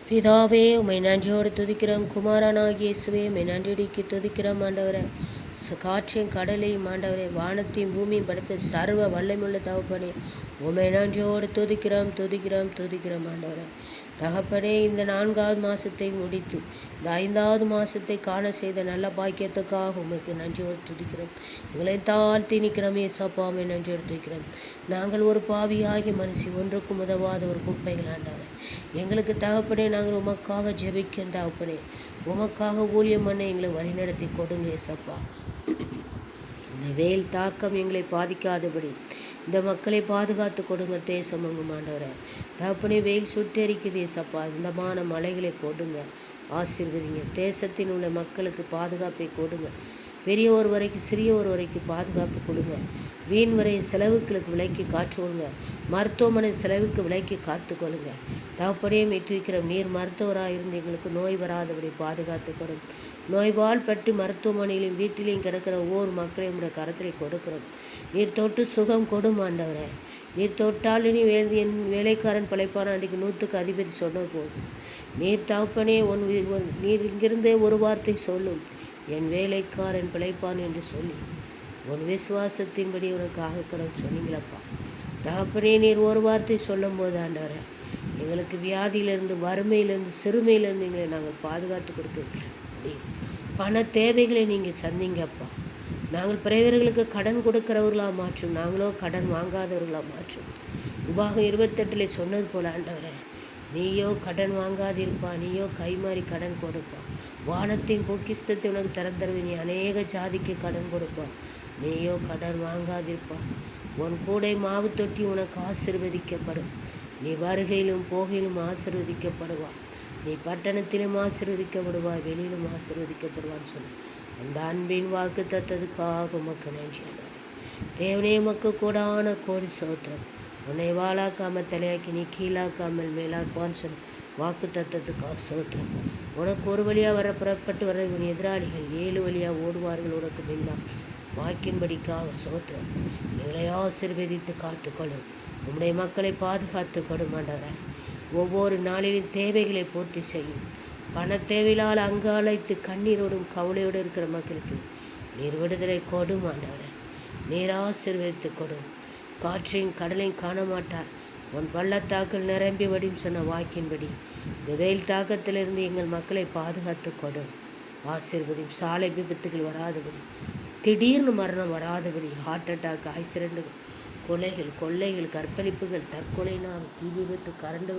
பிதாவே உம்மை நன்றியோடு துதிக்கிறோம். குமாரனாகிய இயேசுவே உம்மை நன்றியடிக்கு துதிக்கிறோம் ஆண்டவரே. காற்றையும் கடலையும் ஆண்டவரே, வானத்தையும் பூமியும் படைத்த சர்வ வல்லமையுள்ள தகப்பனே, உம்மை நன்றியோடு துதிக்கிறோம் துதிக்கிறோம் துதிக்கிறோம் ஆண்டவரே. தகப்பனே, இந்த 4வது மாதத்தை முடித்து இந்த 5வது மாதத்தை காண செய்த நல்ல பாக்கியத்துக்காக உமக்கு நன்றியோடு துதிக்கிறோம். எங்களை தாழ்த்தி நிற்கிறோம் ஏசப்பா, உம்மை நன்றியோடு துதிக்கிறோம். நாங்கள் ஒரு பாவியாகி மனுஷி, ஒன்றுக்கும் உதவாத ஒரு குப்பைகள் ஆண்டவரே. எங்களுக்கு தகப்பனே, நாங்கள் உமக்காக ஜெபிக்க தகப்பனே, உமக்காக ஊழியம் பண்ண எங்களை வழிநடத்தி கொடுங்க ஏசப்பா. இந்த வெயில் தாக்கம் எங்களை பாதிக்காதபடி இந்த மக்களை பாதுகாத்து கொடுங்க தேசம் அங்கும் ஆண்டவரே. தகப்பனே, வெயில் சுட்டெரிக்குது ஏசப்பா, இந்தமான மலைகளை கொடுங்க, ஆசீர்வதிங்க. தேசத்தில் உள்ள மக்களுக்கு பாதுகாப்பை கொடுங்க. பெரியவர் வரைக்கும் சிறியவர் வரைக்கும் பாதுகாப்பு கொடுங்க. வீண் வரை செலவுகளுக்கு விலைக்கு காற்றுக்கொள்ளுங்க. மருத்துவமனை செலவுக்கு விலைக்கு காத்துக்கொள்ளுங்க. தகப்பனே, மெத்துவிக்கிறோம். நீர் மருத்துவராக இருந்து எங்களுக்கு நோய் வராதபடி பாதுகாத்துக்கிறோம். நோய்வால் பட்டு மருத்துவமனையிலும் வீட்டிலையும் கிடக்கிற ஒவ்வொரு மக்களையும் உடைய கரத்திலே கொடுக்கிறோம். நீர் தொட்டு சுகம் கொடும் ஆண்டவரே. நீர் தொட்டால் இனி என் வேலைக்காரன் பிழைப்பான அன்றைக்கு 100க்கு அதிபதி சொன்ன போதும். நீர் தகப்பனே, நீர் இங்கிருந்தே ஒரு வார்த்தை சொல்லும், என் வேலைக்காரன் பிழைப்பான் என்று சொல்லி உன் விசுவாசத்தின்படி உனக்கு ஆகக்கடன் சொன்னீங்களப்பா. தகப்பனே, நீர் ஒரு வார்த்தை சொல்லும் போது ஆண்டவரே, எங்களுக்கு வியாதியிலிருந்து, வறுமையிலிருந்து, சிறுமையிலிருந்து எங்களை நாங்கள் பாதுகாத்து கொடுக்க பண தேவைகளை நீங்கள் சந்திங்கப்பா. நாங்கள் பிறவர்களுக்கு கடன் கொடுக்கிறவர்களாக மாற்றும், நாங்களோ கடன் வாங்காதவர்களாக மாற்றும். உபாகம் 28 சொன்னது போல ஆண்டவரே, நீயோ கடன் வாங்காதிருப்பா, நீயோ கைமாறி கடன் கொடுப்பா. வானத்தின் பொக்கிஷத்தை உனக்கு திறந்தருவி, நீ அநேக ஜாதிக்கு கடன் கொடுப்பா. நீயோ கடன் வாங்காதிருப்பா. உன் கூடை மாவு தொட்டி உனக்கு ஆசீர்வதிக்கப்படும். நீ வருகையிலும் போகையிலும் ஆசீர்வதிக்கப்படுவா. நீ பட்டணத்திலும் ஆசீர்வதிக்கப்படுவாய், வெளியிலும் ஆசீர்வதிக்கப்படுவான்னு சொல்லி அந்த அன்பின் வாக்கு தத்ததுக்காக உமக்கு நன்றி. தேவனே, உமக்கு கூடான கோடி சோத்திரம். உன்னை வாழாக்காமல் தலையாக்கி நீ கீழாக்காமல் மேலாக்குவான்னு சொல்லி வாக்கு தத்தத்துக்காக சோத்திரம். உனக்கு ஒரு வழியாக வர புறப்பட்டு வர உன் எதிராளிகள் 7 வழியாக ஓடுவார்கள். உனக்கு பின்னா வாக்கின்படிக்காக சோத்திரம். எங்களை ஆசீர்வதித்து காத்துக்கொள்ளும். உம்முடைய மக்களை பாதுகாத்து கொடுமாண்டவரே. ஒவ்வொரு நாளிலும் தேவைகளை பூர்த்தி செய்யும். பண தேவையிலால் அங்கு அழைத்து கண்ணீரோடும் கவலையோடு இருக்கிற மக்களுக்கு நீர் விடுதலை கொடும் ஆண்டவரே. நீர் ஆசீர்வதித்து கொடும். காற்றையும் கடலையும் காண மாட்டார். உன் பள்ளத்தாக்கள் நிரம்பி வடின்னு சொன்ன வாக்கின்படி இந்த வெயில் தாக்கத்திலிருந்து எங்கள் மக்களை பாதுகாத்து கொடும். ஆசீர்வதியும். சாலை விபத்துகள் வராதபடி, திடீர்னு மரணம் வராதபடி, ஹார்ட் அட்டாக், ஆக்சிடென்ட்டுகள், கொலைகள், கொள்ளைகள், கற்பழிப்புகள், தற்கொலை, தீ விபத்து, கரண்டு